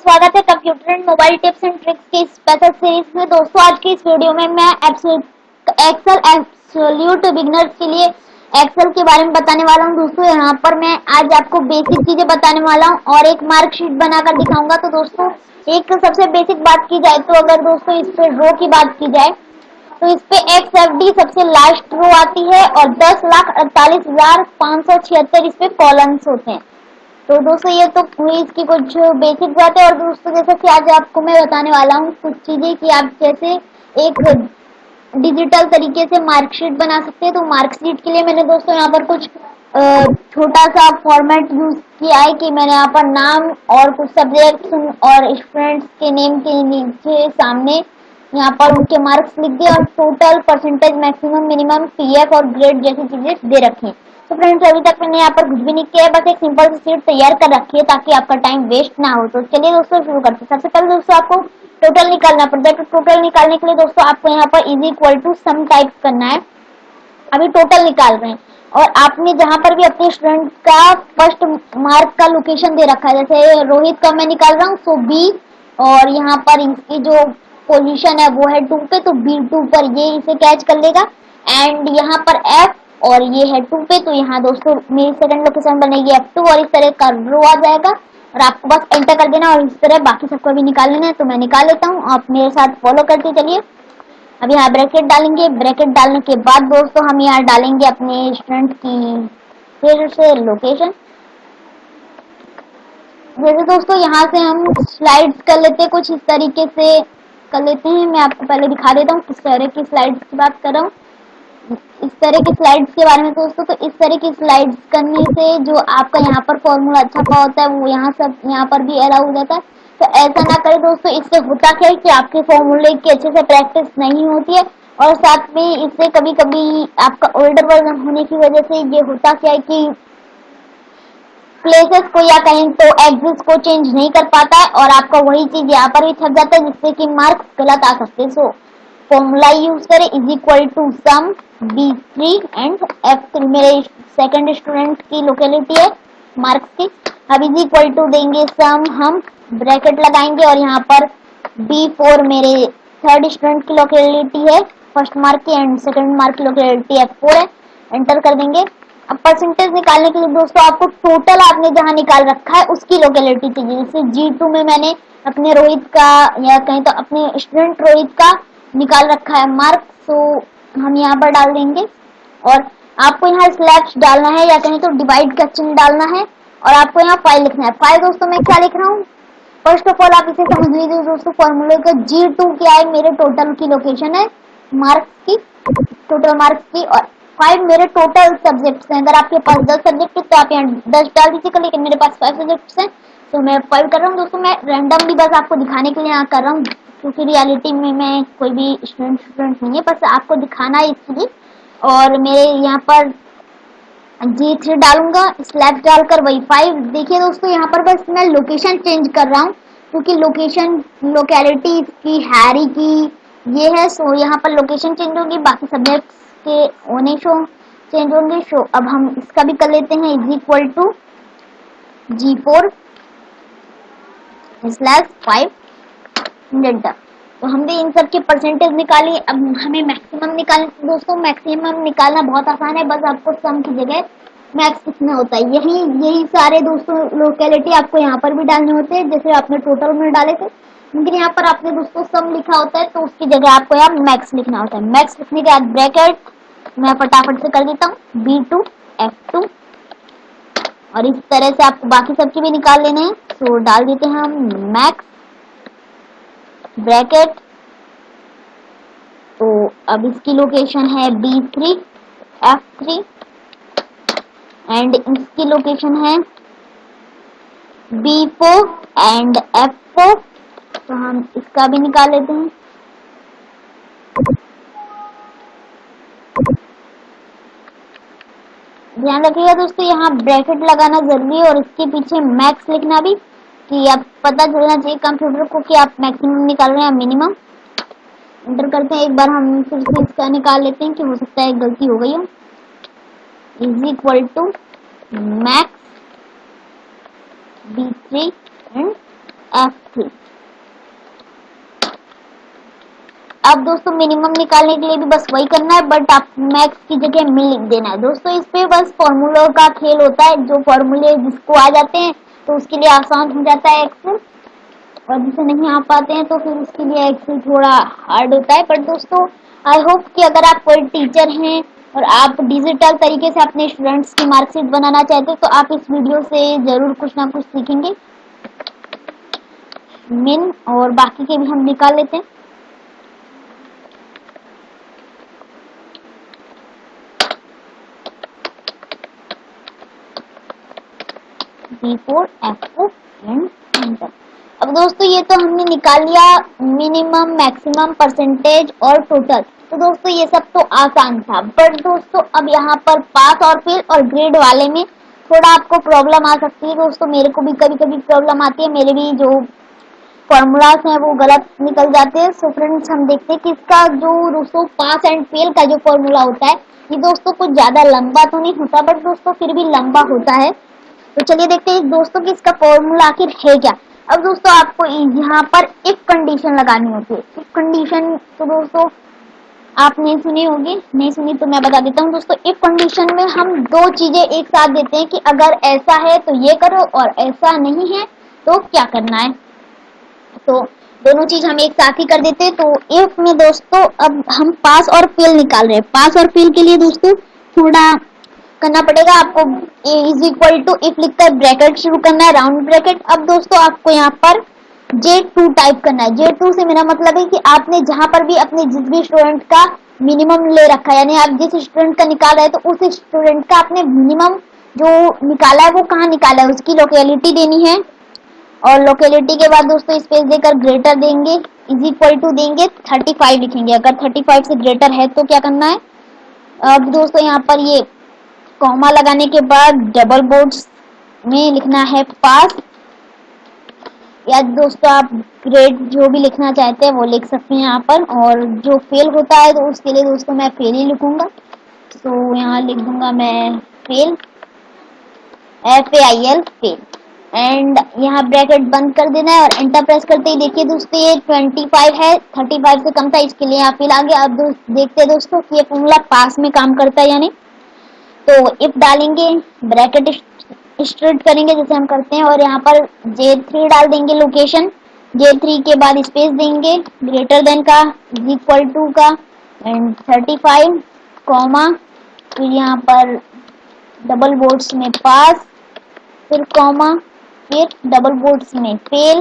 स्वागत है computer and mobile tips and tricks की स्पेशल सीरीज में। दोस्तों आज की इस वीडियो में मैं एक्सेल एब्सोल्यूट बिगिनर्स के लिए एक्सेल के बारे में बताने वाला हूं। दोस्तों यहाँ पर मैं आज आपको बेसिक चीजें बताने वाला हूं और एक मार्कशीट बनाकर दिखाऊंगा। तो दोस्तों एक सबसे बेसिक बात की जाए तो अगर दोस्तों इस पे रो की बात की जाए तो इस पे XFD सबसे लास्ट रो आती है और 10,48,576 इस पे कॉलम्स होते हैं। तो दोस्तों ये तो हुई इसकी कुछ बेसिक बात है। और दोस्तों जैसे कि आज आपको मैं बताने वाला हूँ कुछ चीजें कि आप कैसे एक डिजिटल तरीके से मार्कशीट बना सकते हैं। तो मार्कशीट के लिए मैंने दोस्तों यहाँ पर कुछ छोटा सा फॉर्मेट यूज किया है कि मैंने यहाँ पर नाम और कुछ सब्जेक्ट्स और स्टूडेंट्स के नेम के नीचे सामने यहाँ पर उनके मार्क्स लिख दिए और total percentage maximum minimum PF और ग्रेड जैसी चीजें दे रखी है। तो फ्रेंड्स अभी तक मैंने यहाँ पर कुछ भी नहीं किया है, बस एक सिंपल सी शीट तैयार कर रखी है ताकि आपका टाइम वेस्ट ना हो। तो चलिए दोस्तों शुरू करते हैं। सबसे पहले दोस्तों आपको टोटल निकालना पड़ता है। तो टोटल निकालने के लिए दोस्तों आपको यहाँ पर is equal to sum type करना है। अभी टोटल निकाल रहे हैं और आपने जहाँ पर भी अपने स्टूडेंट का फर्स्ट मार्क का लोकेशन दे रखा है, जैसे रोहित का मैं निकाल रहा हूँ सो B और यहाँ पर इसकी जो पोजीशन है वो है 2 पे, तो B2 पर ये इसे कैच कर लेगा एंड यहाँ पर F और ये है 2 पे, तो यहाँ दोस्तों मेरी सेकंड लोकेशन बनेगी F2 और इस तरह का रो आ जाएगा और आपको बस एंटर कर देना और इस तरह बाकी सबको भी निकाल लेना है। तो मैं निकाल लेता हूँ, आप मेरे साथ फॉलो करते चलिए। अब यहाँ ब्रैकेट डालेंगे, ब्रैकेट डालने के बाद दोस्तों हम यहाँ डालेंगे अपने स्टूडेंट की फिर से लोकेशन। जैसे दोस्तों यहाँ से हम स्लाइड्स कर लेते हैं, कुछ इस तरीके से कर लेते हैं। मैं आपको पहले दिखा देता हूँ किस तरह की स्लाइड्स की बात कर रहा हूँ। इस तरह की स्लाइड्स के बारे में दोस्तों, तो इस तरह की स्लाइड्स करने से जो आपका यहाँ पर फॉर्मूला छपा होता है वो यहाँ पर भी अलाउ हो जाता है। तो ऐसा ना करें दोस्तों, इससे होता क्या है कि आपके फॉर्मूले की अच्छे से प्रैक्टिस नहीं होती है और साथ में इससे कभी कभी आपका ओल्डर वर्जन होने की वजह से ये होता क्या है कि प्लेसेस को या कहीं तो एक्सिस को चेंज नहीं कर पाता है और आपका वही चीज यहाँ पर भी छप जाता है जिससे कि मार्क्स गलत आ सकते हैं। सो फॉर्मूला यूज करें is equal to sum B3 and F3 मेरे सेकंड स्टूडेंट की लोकेलिटी है मार्क्स की। अब इज इक्वल टू देंगे सम, हम ब्रैकेट लगाएंगे और यहाँ पर B4 मेरे थर्ड स्टूडेंट की लोकेलिटी है फर्स्ट मार्क की एंड सेकंड मार्क की लोकेलिटी F4 है, एंटर कर देंगे। अब परसेंटेज निकालने के लिए दोस्तों आपको टोटल आपने जहां निकाल रखा है उसकी लोकेलिटी चाहिए। जैसे G2 में मैंने अपने रोहित का या कहीं तो अपने स्टूडेंट रोहित का निकाल रखा है मार्क, तो हम यहाँ पर डाल देंगे और आपको यहाँ स्लैश डालना है या कहीं तो डिवाइड का चिन्ह डालना है और आपको यहाँ 5 लिखना है। 5 दोस्तों मैं क्या लिख रहा हूँ, फर्स्ट ऑफ ऑल आप इसे समझ लीजिए दोस्तों, फॉर्मूले का G2 क्या है, मेरे टोटल की लोकेशन है मार्क्स की, टोटल मार्क्स की, और 5 मेरे टोटल सब्जेक्ट्स हैं। अगर आपके पास 10 सब्जेक्ट है तो आप यहाँ 10 डाल दीजिएगा, लेकिन मेरे पास 5 सब्जेक्ट्स हैं तो मैं 5 कर रहा हूँ। दोस्तों मैं रैंडमली बस आपको दिखाने के लिए यहाँ कर रहा हूँ क्योंकि रियलिटी में मैं कोई भी स्टूडेंट नहीं है, बस आपको दिखाना है इसलिए। और मेरे यहाँ पर G3 डालूंगा, स्लैश डालकर वही 5। देखिए दोस्तों यहाँ पर बस मैं लोकेशन चेंज कर रहा हूँ क्योंकि लोकेलिटी की हैरी की ये है, सो यहाँ पर लोकेशन चेंज होगी, बाकी सब्जेक्ट्स के होने शो चेंज होंगे। शो अब हम इसका भी कर लेते हैं is equal to G4 slash 5 enter. तो हमने इन सब के परसेंटेज निकाली। अब हमें मैक्सिमम निकालना दोस्तों, मैक्सिमम निकालना बहुत आसान है, बस आपको सम की जगह मैक्स लिखना होता है। यही सारे दोस्तों लोकेलिटी आपको यहाँ पर भी डालने होते हैं जैसे आपने टोटल में डाले थे, लेकिन यहाँ पर आपने दोस्तों सम लिखा होता है तो उसकी जगह आपको यहाँ मैक्स लिखना होता है। मैक्स लिखने के बाद ब्रैकेट मैं फटाफट से कर देता हूँ B2 F2 और इस तरह से आपको बाकी सबके भी निकाल लेने हैं। तो डाल देते हैं हम मैक्स ब्रैकेट, तो अब इसकी लोकेशन है B3 F3 एंड इसकी लोकेशन है B4 एंड F4, तो हम इसका भी निकाल लेते हैं। ध्यान रखिएगा दोस्तों यहाँ ब्रैकेट लगाना जरूरी है और इसके पीछे मैक्स लिखना भी, कि आप पता चलना चाहिए कंप्यूटर को कि आप मैक्सिमम निकाल रहे हैं या मिनिमम। एंटर करते हैं, एक बार हम फिर से इसका निकाल लेते हैं कि हो सकता है गलती हो गई हो। Is equal to max B3 and F3। अब दोस्तों मिनिमम निकालने के लिए भी बस वही करना है, बट आप मैक्स की जगह मिल लिख देना है दोस्तों। इस पे बस फॉर्मूला का खेल होता है, जो फॉर्मूले जिसको आ जाते हैं तो उसके लिए आसान हो जाता है एक्सेल, और जिसे नहीं आ पाते हैं तो फिर उसके लिए एक्सेल थोड़ा हार्ड होता है। बट दोस्तों आई होप कि अगर आप कोई टीचर हैं और आप डिजिटल तरीके से अपने स्टूडेंट्स की मार्कशीट बनाना चाहते हैं तो आप इस वीडियो से जरूर कुछ ना कुछ सीखेंगे। मिन और बाकी के भी हम निकाल लेते हैं। B4 F4 and enter. अब दोस्तों ये तो हमने निकाल लिया मिनिमम, मैक्सिमम, परसेंटेज और टोटल। तो दोस्तों ये सब तो आसान था, बट दोस्तों अब यहाँ पर पास और फेल और ग्रेड वाले में थोड़ा आपको प्रॉब्लम आ सकती है दोस्तों। मेरे को भी कभी कभी प्रॉब्लम आती है, मेरे भी जो फॉर्मूलाज हैं वो गलत निकल जाते हैं। सो फ्रेंड्स हम देखते हैं कि इसका जो दोस्तों पास एंड फेल का जो फॉर्मूला होता है ये दोस्तों कुछ ज्यादा लंबा तो नहीं होता, बट दोस्तों फिर भी लंबा होता है। तो चलिए देखते हैं दोस्तों कि इसका फॉर्मूला आखिर है क्या। अब दोस्तों आपको यहाँ पर एक कंडीशन लगानी होती है। एक कंडीशन तो दोस्तों आपने सुनी होगी, नहीं सुनी तो मैं बता देता हूँ दोस्तों। एक कंडीशन में हम दो चीजें एक साथ देते हैं कि अगर ऐसा है तो ये करो और ऐसा नहीं है तो क्या करना है। तो दोनों चीज हम एक साथ ही कर देते हैं। तो इफ में दोस्तों अब हम पास और फेल निकाल रहे हैं। पास और फेल के लिए दोस्तों थोड़ा करना पड़ेगा आपको। a is equal to if लिखकर ब्रैकेट शुरू करना है, राउंड ब्रैकेट। अब दोस्तों आपको यहाँ पर J2 टाइप करना है। J2 से मेरा मतलब है कि आपने जहां पर भी अपने जिस भी स्टूडेंट का मिनिमम ले रखा है, यानी आप जिस स्टूडेंट का निकाल रहे हैं तो उस स्टूडेंट का आपने मिनिमम जो निकाला है वो कहाँ निकाला है उसकी लोकेलिटी देनी है। और लोकेलिटी के बाद दोस्तों स्पेस देकर ग्रेटर देंगे, इज इक्वल टू देंगे 35 लिखेंगे। अगर 35 से ग्रेटर है तो क्या करना है। अब दोस्तों यहाँ पर ये कॉमा लगाने के बाद डबल बोर्ड्स में लिखना है पास, या दोस्तों आप ग्रेड जो भी लिखना चाहते हैं वो लिख सकते हैं यहाँ पर। और जो फेल होता है तो उसके लिए दोस्तों मैं फेल ही लिखूंगा। तो यहाँ लिख दूंगा मैं फेल, FAIL फेल। एंड यहाँ ब्रैकेट बंद कर देना है और एंटर प्रेस करते ही देखिए दोस्तों ये 25 है, 35 से कम था इसके लिए यहाँ फेल आ गया। अब देखते हैं दोस्तों कि ये फॉर्मूला पास में काम करता है यानी। तो इफ डालेंगे, ब्रैकेट स्टार्ट करेंगे जैसे हम करते हैं, और यहाँ पर J3 डाल देंगे लोकेशन। J3 के बाद स्पेस देंगे ग्रेटर देन का, इज इक्वल टू का, एंड 35 कॉमा, फिर यहाँ पर डबल बोर्ड्स में पास, फिर कॉमा, फिर डबल बोर्ड्स में फेल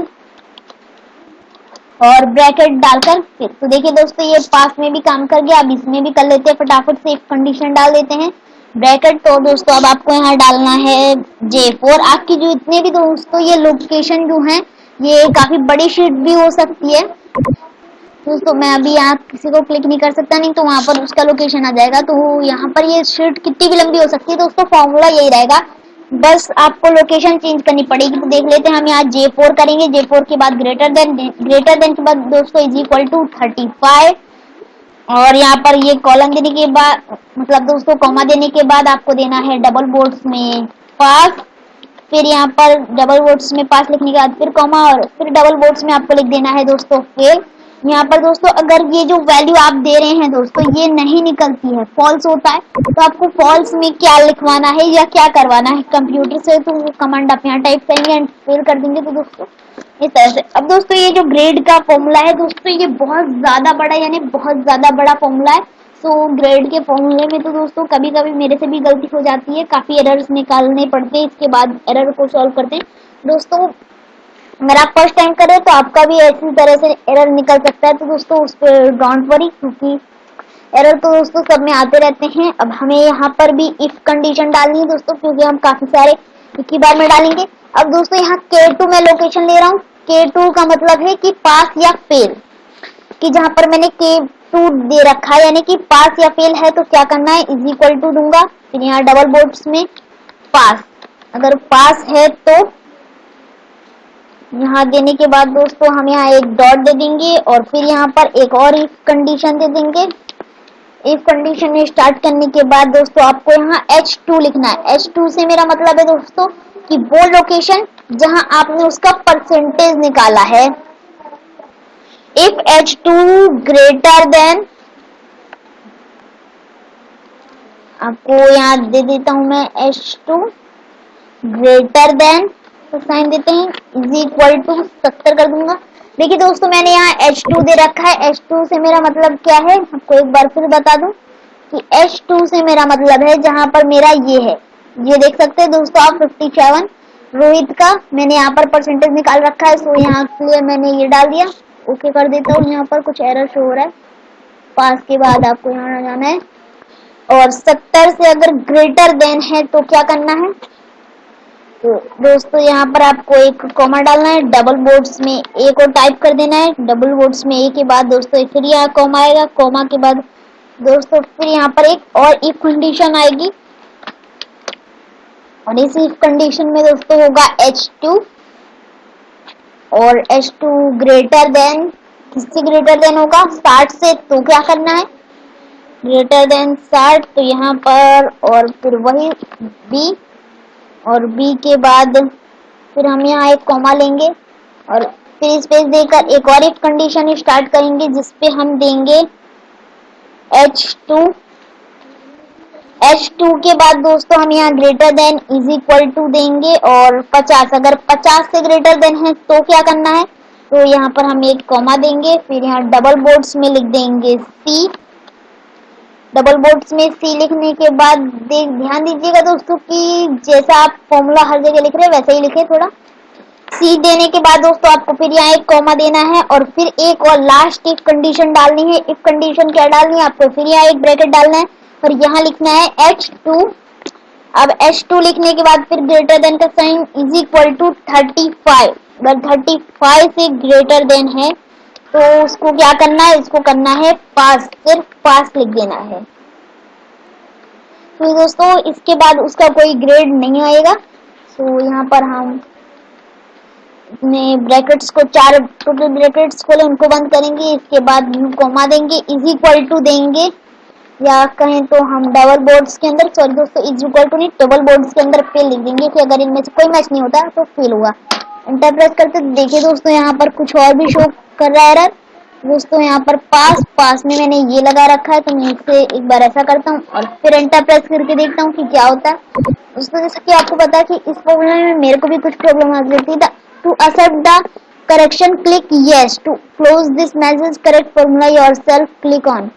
और ब्रैकेट डालकर फिर। तो देखिए दोस्तों ये पास में भी काम कर गया। अब इसमें भी कर लेते हैं फटाफट से, एक कंडीशन डाल देते हैं ब्रैकेट। तो दोस्तों अब आपको यहाँ डालना है J4। आपकी जो इतने भी दोस्तों ये लोकेशन जो है ये काफी बड़ी शीट भी हो सकती है दोस्तों। मैं अभी यहाँ किसी को क्लिक नहीं कर सकता, नहीं तो वहां पर उसका लोकेशन आ जाएगा। तो यहाँ पर ये शीट कितनी भी लंबी हो सकती है दोस्तों, फॉर्मूला यही रहेगा, बस आपको लोकेशन चेंज करनी पड़ेगी। तो देख लेते हैं हम यहाँ J4 करेंगे। J4 के बाद ग्रेटर देन के बाद दोस्तों इज इक्वल टू 35, और यहाँ पर ये कॉलम देने के बाद मतलब दोस्तों कॉमा देने के बाद आपको देना है डबल बोर्ड्स में पास, फिर यहाँ पर डबल बोर्ड्स में पास लिखने के बाद फिर कॉमा, और फिर डबल बोर्ड्स में आपको लिख देना है दोस्तों फेल। यहाँ पर दोस्तों अगर ये जो वैल्यू आप दे रहे हैं दोस्तों ये नहीं निकलती है, फॉल्स होता है, तो आपको फॉल्स में क्या लिखवाना है या क्या करवाना है कंप्यूटर से, तो वो कमांड आप यहाँ टाइप करेंगे एंड फिल कर देंगे। तो दोस्तों इस तरह से। अब दोस्तों ये जो ग्रेड का फॉर्मूला है दोस्तों ये बहुत ज्यादा बड़ा, यानी बहुत ज्यादा बड़ा फॉर्मूला है। सो ग्रेड के फॉर्मूले में तो दोस्तों कभी कभी मेरे से भी गलती हो जाती है, काफी एरर्स निकालने पड़ते हैं, इसके बाद एरर को सॉल्व करते हैं दोस्तों। अगर आप फर्स्ट टाइम करें तो आपका भी ऐसी तरह से एरर निकल सकता है, तो दोस्तों उस पर डोंट वरी, क्योंकि एरर तो दोस्तों सब में आते रहते हैं। अब हमें यहाँ पर भी इफ कंडीशन डालनी है दोस्तों, क्योंकि हम काफी सारे एक ही बार में डालेंगे। अब दोस्तों यहाँ K2 में लोकेशन ले रहा हूँ। K2 का मतलब है कि पास या फेल, कि जहां पर मैंने K2 दे रखा है यानी कि पास या फेल है तो क्या करना है, इज इक्वल टू दूंगा, फिर यहाँ डबल बोर्ड्स में पास। अगर पास है तो यहाँ देने के बाद दोस्तों हम यहाँ एक डॉट दे देंगे और फिर यहाँ पर एक और इफ कंडीशन दे देंगे। इफ कंडीशन स्टार्ट करने के बाद दोस्तों आपको यहाँ H2 लिखना है। H2 से मेरा मतलब है दोस्तों कि वो लोकेशन जहां आपने उसका परसेंटेज निकाला है। इफ H2 ग्रेटर देन, आपको यहाँ दे देता हूं मैं, H2 ग्रेटर देन, तो साइन देते हैं, इज इक्वल टू 70 कर दूंगा। देखिए दोस्तों, मैंने यहाँ H2 दे रखा है। H2 से मेरा मतलब क्या है, आपको एक बार फिर बता दूं कि H2 से मेरा मतलब है जहां पर मेरा ये है, ये देख सकते हैं दोस्तों आप 57 रोहित का मैंने यहाँ पर परसेंटेज निकाल रखा है। सो यहाँ के लिए मैंने ये डाल दिया, ओके कर देता हूँ। यहाँ पर कुछ एरर शो हो रहा है, पास के बाद आपको यहाँ जाना है और 70 से अगर ग्रेटर देन है तो क्या करना है, तो दोस्तों यहाँ पर आपको एक कॉमा डालना है, डबल बोर्ड्स में ए को टाइप कर देना है। डबल बोर्ड्स में ए के बाद दोस्तों फिर यहाँ कॉमा आएगा, कॉमा के बाद दोस्तों फिर यहाँ पर एक और इफ कंडीशन आएगी और इस इफ कंडीशन में दोस्तों होगा H2 और H2 ग्रेटर देन, किससे ग्रेटर देन होगा, 60 से, तो क्या करना है, ग्रेटर देन 60, तो यहाँ पर और फिर वही B और B के बाद फिर हम यहाँ एक कॉमा लेंगे और फिर स्पेस देकर एक और एक कंडीशन स्टार्ट करेंगे जिसपे हम देंगे H2 के बाद दोस्तों हम यहाँ greater than is equal to देंगे और 50, अगर 50 से ग्रेटर देन है तो क्या करना है, तो यहाँ पर हम एक कॉमा देंगे, फिर यहाँ डबल बोर्ड्स में लिख देंगे C। डबल बोर्ड्स में C लिखने के बाद ध्यान दीजिएगा दोस्तों कि जैसा आप फॉर्मूला हर जगह लिख रहे हैं वैसे ही लिखे, थोड़ा C देने के बाद दोस्तों आपको फिर यहाँ एक कॉमा देना है और फिर एक और लास्ट इफ कंडीशन डालनी है। इफ कंडीशन क्या डालनी है, आपको फिर यहाँ एक ब्रैकेट डालना है और यहाँ लिखना है H2। अब H2 लिखने के बाद फिर ग्रेटर देन का साइन इज इक्वल टू 35। अगर 35 से ग्रेटर देन है तो उसको क्या करना है, इसको करना है पास, सिर्फ पास लिख देना है। तो दोस्तों इसके बाद उसका कोई ग्रेड नहीं आएगा। तो यहाँ पर हम अपने ब्रैकेट्स को, 4 टोटल ब्रैकेट्स खोले उनको बंद करेंगे, इसके बाद कॉमा देंगे, इज इक्वल टू देंगे, या कहें तो हम डबल बोर्ड्स के अंदर, सॉरी दोस्तों इज इक्वल टू नहीं, डबल बोर्ड्स के अंदर फेल लिख देंगे कि अगर इनमें से कोई मैच नहीं होता तो फेल हुआ। एंटर प्रेस करते देखिए दोस्तों यहाँ पर कुछ और भी शो कर रहा है एरर। दोस्तों यहाँ पर पास में मैंने ये लगा रखा है, तो मैं इसे एक बार ऐसा करता हूँ और फिर एंटर प्रेस करके देखता हूँ कि क्या होता है। दोस्तों जैसा कि आपको पता है कि इस प्रॉब्लम में मेरे को भी कुछ प्रॉब्लम आ गई थी। To accept the correction click yes, to close this message correct formula yourself click on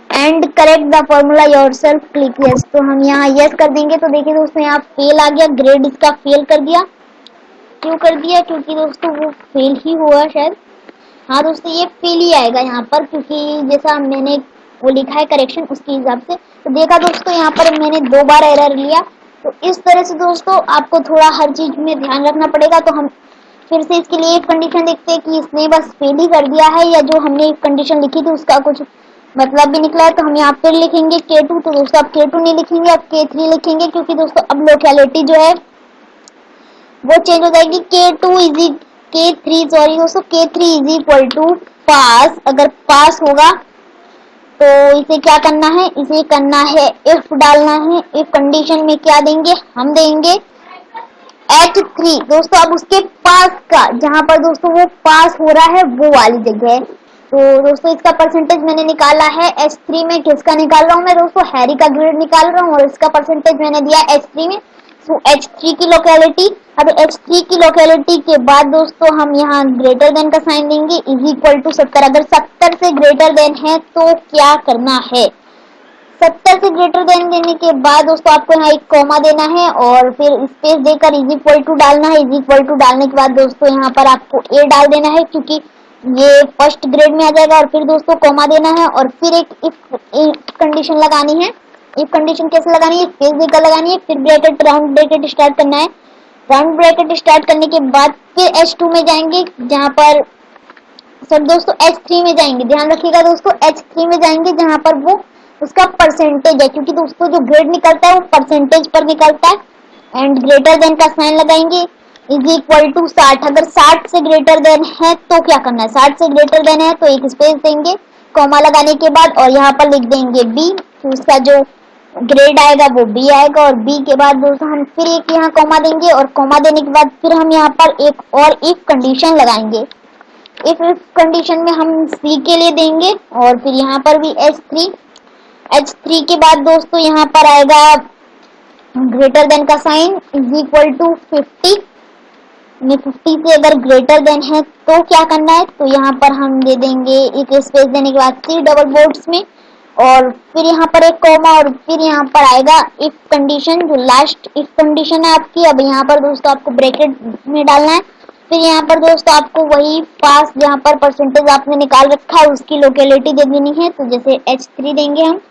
and correct the formula yourself click yes. तो हम यहाँ यस कर देंगे। तो देखिए दोस्तों यहाँ फेल आ गया, ग्रेड इसका फेल कर दिया। क्यों कर दिया, क्योंकि दोस्तों वो फेल ही हुआ शायद, हाँ दोस्तों ये फेल ही आएगा यहाँ पर, क्योंकि जैसा मैंने वो लिखा है करेक्शन उसके हिसाब से। तो देखा दोस्तों यहाँ पर मैंने 2 बार एरर लिया। तो इस तरह से दोस्तों आपको थोड़ा हर चीज में ध्यान रखना पड़ेगा। तो हम फिर से इसके लिए एक कंडीशन देखते हैं कि इसने बस फेल ही कर दिया है या जो हमने एक कंडीशन लिखी थी उसका कुछ मतलब भी निकला है। तो हम यहाँ फिर लिखेंगे K2। तो दोस्तों अब K2 नहीं लिखेंगे, अब K3 लिखेंगे, क्योंकि दोस्तों अब लोकेलिटी जो है वो चेंज हो जाएगी। K3 सॉरी दोस्तों K3 इज इक्वल टू पास। अगर पास होगा तो इसे क्या करना है, इसे करना है इफ डालना है। इफ कंडीशन में क्या देंगे, हम देंगे H3। दोस्तों अब उसके पास का, जहां पर दोस्तों वो पास हो रहा है वो वाली जगह है। तो दोस्तों इसका परसेंटेज मैंने निकाला है H3 में। किसका निकाल रहा हूँ मैं दोस्तों, हैरी का ग्रेड निकाल रहा हूँ और इसका परसेंटेज मैंने दिया H3 में। तो H3 की लोकेलिटी, अब H3 की लोकेलिटी के बाद दोस्तों हम यहाँ ग्रेटर देन का साइन देंगे, इज इक्वल टू 70। अगर 70 से ग्रेटर देन है तो क्या करना है, 70 से ग्रेटर देन देने के बाद दोस्तों आपको यहाँ एक कॉमा देना है और फिर स्पेस देकर इज इक्वल टू डालना है। इज इक्वल टू डालने के बाद दोस्तों यहाँ पर आपको A डाल देना है, क्योंकि ये फर्स्ट ग्रेड में आ जाएगा। और फिर दोस्तों कॉमा देना है और फिर एक इफ कंडीशन लगानी है। इफ कंडीशन कैसे लगानी है, स्पेस देकर लगानी है, फिर ब्रैकेट राउंड ब्रैकेट स्टार्ट करना है। राउंड ब्रैकेट स्टार्ट करने के बाद फिर H2 में जाएंगे, जहां पर सर दोस्तों H3 में जाएंगे, ध्यान रखिएगा दोस्तों H3 में जाएंगे जहां पर वो उसका परसेंटेज है, क्योंकि दोस्तों जो ग्रेड निकलता है वो परसेंटेज पर निकलता है। एंड ग्रेटर देन का साइन लगाएंगे, इज इक्वल टू 60। अगर 60 से ग्रेटर देन है तो क्या करना है, 60 से ग्रेटर देन है तो एक स्पेस देंगे कॉमा लगाने के बाद और यहाँ पर लिख देंगे B। तो उसका जो ग्रेड आएगा वो बी आएगा, और बी के बाद दोस्तों हम फिर एक यहाँ कॉमा देंगे, और कॉमा देने के बाद फिर हम यहाँ पर एक और इफ कंडीशन लगाएंगे। इफ कंडीशन में हम सी के लिए देंगे, और फिर यहाँ पर भी H3 के बाद दोस्तों यहाँ पर आएगा ग्रेटर देन का साइन इज इक्वल टू 50 में 50 से अगर ग्रेटर देन है तो क्या करना है, तो यहाँ पर हम दे देंगे एक स्पेस देने के बाद सी डबल बोर्ड्स में, और फिर यहाँ पर एक कॉमा, और फिर यहाँ पर आएगा इफ कंडीशन, जो लास्ट इफ कंडीशन है आपकी। अब यहाँ पर दोस्तों आपको ब्रैकेट में डालना है, फिर यहाँ पर दोस्तों आपको वही पास जहाँ पर परसेंटेज आपने निकाल रखा है उसकी लोकेलिटी दे देनी है, तो जैसे H3 देंगे हम,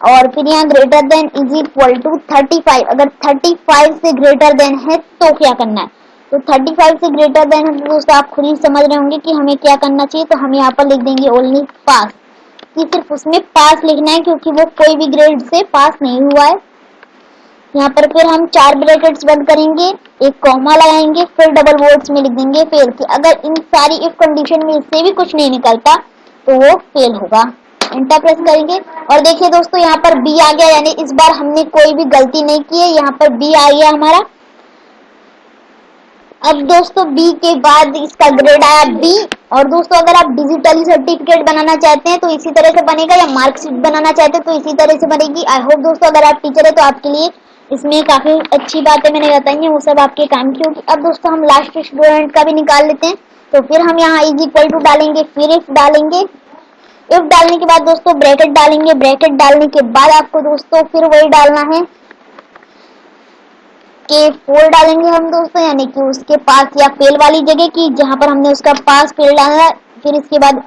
और फिर यहाँ greater than is equal to 35। अगर 35 से ग्रेटर देन है तो क्या करना है, तो 35 से ग्रेटर देन है तो दोस्तों आप खुद ही समझ रहे होंगे कि हमें क्या करना चाहिए। तो हम यहाँ पर लिख देंगे ओनली पास, कि सिर्फ उसमें पास लिखना है क्योंकि वो कोई भी ग्रेड से पास नहीं हुआ है। यहाँ पर फिर हम 4 ब्रैकेट्स बंद करेंगे, एक कॉमा लगाएंगे, फिर डबल कोट्स में लिख देंगे फेल, कि अगर इन सारी इफ कंडीशन में इससे भी कुछ नहीं निकलता तो वो फेल होगा। एंटर प्रेस करेंगे, और देखिए दोस्तों यहाँ पर बी आ गया, यानी इस बार हमने कोई भी गलती नहीं की है, यहाँ पर बी आ गया हमारा। अब दोस्तों बी के बाद इसका ग्रेड आया बी, और दोस्तों अगर आप डिजिटली सर्टिफिकेट बनाना चाहते हैं तो इसी तरह से बनेगा, या मार्कशीट बनाना चाहते हैं तो इसी तरह से बनेगी। आई होप दोस्तों अगर आप टीचर है तो आपके लिए इसमें काफी अच्छी बातें मैंने बताई हैं, वो सब आपके काम की होगी। अब दोस्तों हम लास्ट स्टूडेंट का भी निकाल लेते हैं, तो फिर हम यहाँ इज इक्वल टू डालेंगे, फिर इफ डालेंगे, इफ डालने के बाद दोस्तों ब्रैकेट डालेंगे, ब्रैकेट डालने के बाद आपको दोस्तों फिर वही डालना है के 4 डालेंगे हम दोस्तों, यानी कि उसके पास या फेल वाली जगह की जहां पर हमने उसका पास फेल डाला। फिर इसके बाद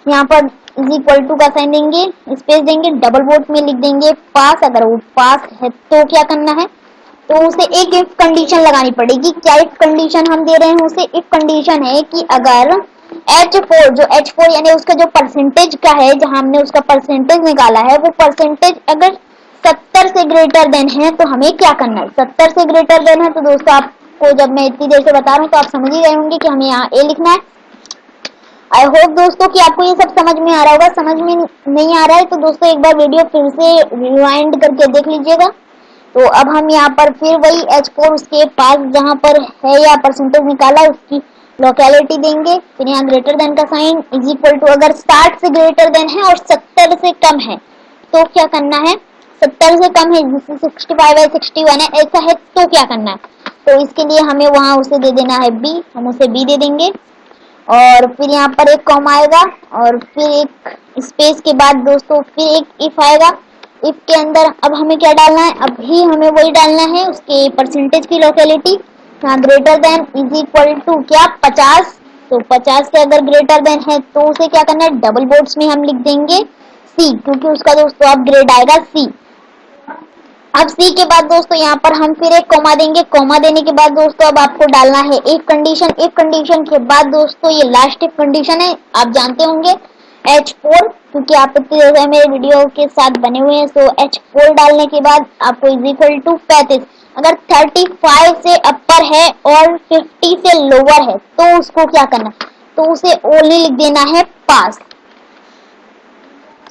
यहाँ पर इज इक्वल टू का साइन देंगे, स्पेस देंगे, डबल कोट में लिख देंगे पास। अगर वो पास है तो क्या करना है, तो उसे एक इफ कंडीशन लगानी पड़ेगी। क्या इफ कंडीशन हम दे रहे हैं उसे, इफ कंडीशन है कि अगर H4 जो H4 यानी उसका जो परसेंटेज का है, जहां हमने उसका परसेंटेज निकाला है, वो परसेंटेज अगर 70 से ग्रेटर देन है तो हमें क्या करना है। 70 से ग्रेटर देन है तो दोस्तों आपको जब मैं इतनी देर से बता रहा हूँ तो आप समझ ही गए होंगे कि हमें यहाँ ए लिखना है। आई होप दोस्तों कि आपको ये सब समझ में आ रहा होगा। समझ में नहीं आ रहा है तो दोस्तों एक बार वीडियो फिर से रिवाइंड करके देख लीजिएगा। तो अब हम यहाँ पर फिर वही H4 उसके पास जहाँ पर है या परसेंटेज निकाला उसकी लोकेलिटी देंगे, फिर यहाँ ग्रेटर देन का साइन इज इक्वल टू, अगर 60 से ग्रेटर देन है और 70 से कम है तो क्या करना है, 70 से कम है जैसे 65 है 61 है ऐसा है तो क्या करना है, तो इसके लिए हमें वहां उसे दे देना है बी, हम उसे बी दे देंगे, और फिर यहाँ पर एक कॉमा आएगा, और फिर एक स्पेस के बाद दोस्तों फिर एक इफ आएगा। इफ के अंदर अब हमें क्या डालना है, अभी हमें वही डालना है उसके परसेंटेज की लोकेलिटी, यहाँ greater than is equal to क्या 50, तो 50 से अगर ग्रेटर देन है तो उसे क्या करना है, डबल कोट्स में हम लिख देंगे सी, क्योंकि उसका दोस्तों अब ग्रेड आएगा सी। अब सी के बाद दोस्तों यहाँ पर हम फिर एक कॉमा देंगे, कॉमा देने के बाद दोस्तों अब आपको डालना है एक कंडीशन, एक कंडीशन के बाद दोस्तों ये लास्ट एक कंडीशन है, आप जानते होंगे H4, क्योंकि आप इतनी देर से मेरे वीडियो के साथ बने हुए हैं। तो H4 डालने के बाद आपको इज इक्वल टू 35, अगर 35 से अपर है और 50 से लोअर है तो उसको क्या करना है, तो उसे ओनली लिख देना है पास।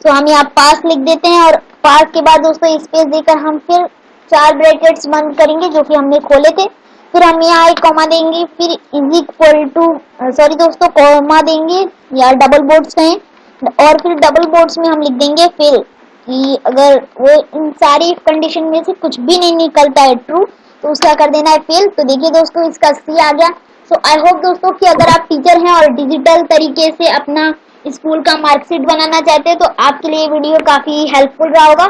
तो हम यहाँ पास लिख देते हैं, और पास के बाद दोस्तों स्पेस देकर हम फिर 4 ब्रैकेट्स बंद करेंगे जो कि हमने खोले थे, फिर हम यहाँ एक कॉमा देंगे, फिर इज इक्वल टू सॉरी दोस्तों कॉमा देंगे या डबल कोट्स कहें, और फिर डबल कोट्स में हम लिख देंगे फेल, कि अगर वो इन सारी कंडीशन में से कुछ भी नहीं निकलता है ट्रू तो उसका कर देना है फेल। तो देखिए दोस्तों इसका सी आ गया। सो आई होप दोस्तों कि अगर आप टीचर हैं और डिजिटल तरीके से अपना स्कूल का मार्कशीट बनाना चाहते हैं तो आपके लिए वीडियो काफी हेल्पफुल रहा होगा।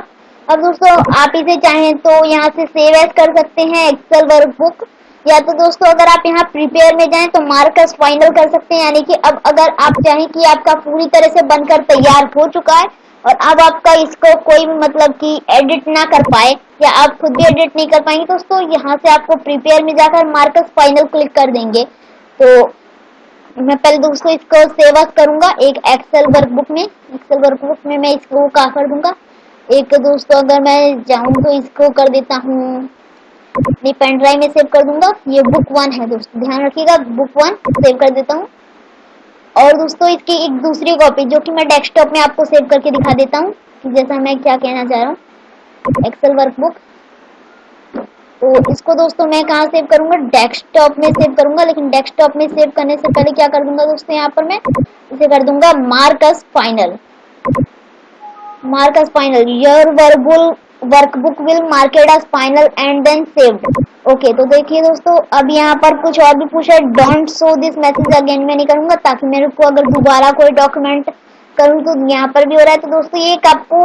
अब दोस्तों आप इसे चाहें तो यहाँ से सेव एज कर सकते हैं एक्सेल वर्कबुक, या तो दोस्तों अगर आप यहाँ प्रिपेयर में जाएं तो मार्कस फाइनल कर सकते हैं, यानी कि अब अगर आप चाहें कि आपका पूरी तरह से बनकर तैयार हो चुका है और अब आपका इसको कोई भी मतलब कि एडिट ना कर पाए या आप खुद भी एडिट नहीं कर पाएंगे दोस्तों, यहाँ से आपको प्रिपेयर में जाकर मार्कस फाइनल क्लिक कर देंगे। तो मैं पहले दोस्तों इसको सेव करूंगा एक एक्सेल वर्कबुक में, एक्सेल वर्कबुक में मैं इसको क्या कर दूंगा, एक दोस्तों अगर मैं जाऊं तो इसको कर देता हूँ अपनी पेन ड्राइव में सेव कर दूंगा। ये बुक 1 है दोस्तों, ध्यान रखिएगा बुक 1 सेव कर देता हूँ। और दोस्तों इसकी एक दूसरी कॉपी जो कि मैं डेस्कटॉप में आपको सेव करके दिखा देता हूँ जैसा मैं क्या कहना चाह रहा हूँ। Excel workbook. तो इसको दोस्तों मैं कहाँ सेव करूंगा, डेस्कटॉप में सेव करूंगा। लेकिन डेस्कटॉप में सेव करने से पहले क्या कर दूंगा दोस्तों, यहाँ पर मैं इसे कर दूंगा mark as final. Mark as final, your workbook will marked as final and then saved. Okay, तो देखिए दोस्तों अब यहाँ पर कुछ और भी पूछा है, don't show this message again. मैं नहीं करूंगा ताकि मेरे को अगर दोबारा कोई डॉक्यूमेंट करूँ तो यहाँ पर भी हो रहा है। तो दोस्तों ये एक आपको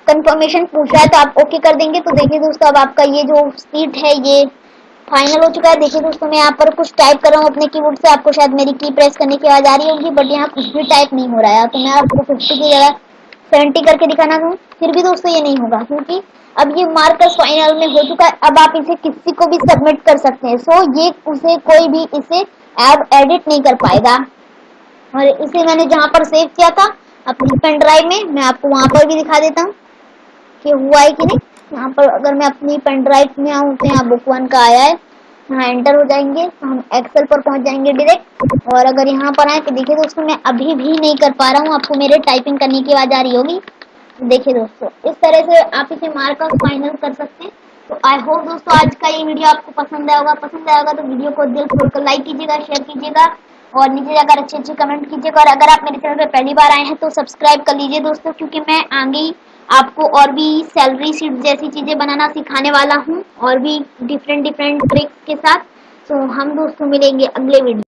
कंफर्मेशन पूछ रहा है तो आप ओके कर देंगे। तो देखिए दोस्तों अब आपका ये जो सीट है ये फाइनल हो चुका है। देखिए दोस्तों मैं यहाँ पर कुछ टाइप कर रहा हूँ अपने कीबोर्ड से, आपको शायद मेरी की प्रेस करने की आवाज आ रही होगी, बट यहाँ कुछ भी टाइप नहीं हो रहा है। तो मैं आपको 50 की जगह 70 करके दिखाना दूं, फिर भी दोस्तों ये नहीं होगा क्योंकि अब ये मार्कस फाइनल में हो चुका है। अब आप इसे किसी को भी सबमिट कर सकते हैं। सो ये उसे कोई भी इसे ऐड एडिट नहीं कर पाएगा। और इसे मैंने जहाँ पर सेव किया था अपनी पेन ड्राइव में, मैं आपको वहां पर भी दिखा देता हूँ कि हुआ है कि नहीं। यहाँ पर अगर मैं अपनी पेन ड्राइव में आऊँ तो यहाँ बुक 1 का आया है, यहाँ एंटर हो जाएंगे तो हम एक्सेल पर पहुंच जाएंगे डायरेक्ट। और अगर यहाँ पर आए तो देखिए दोस्तों मैं अभी भी नहीं कर पा रहा हूँ, आपको मेरे टाइपिंग करने की आवाज आ रही होगी। देखिए दोस्तों इस तरह से आप इसे मार्क आउट फाइनल कर सकते हैं। तो आई होप दोस्तों आज का ये वीडियो आपको पसंद आया होगा। पसंद आया होगा तो वीडियो को दिल खोलकर लाइक कीजिएगा, शेयर कीजिएगा और नीचे जाकर अच्छे अच्छे कमेंट कीजिएगा। और अगर आप मेरे चैनल पर पहली बार आए हैं तो सब्सक्राइब कर लीजिए दोस्तों, क्योंकि मैं आगे आपको और भी सैलरी शीट जैसी चीजें बनाना सिखाने वाला हूँ और भी डिफरेंट ट्रिक्स के साथ। तो हम दोस्तों मिलेंगे अगले वीडियो।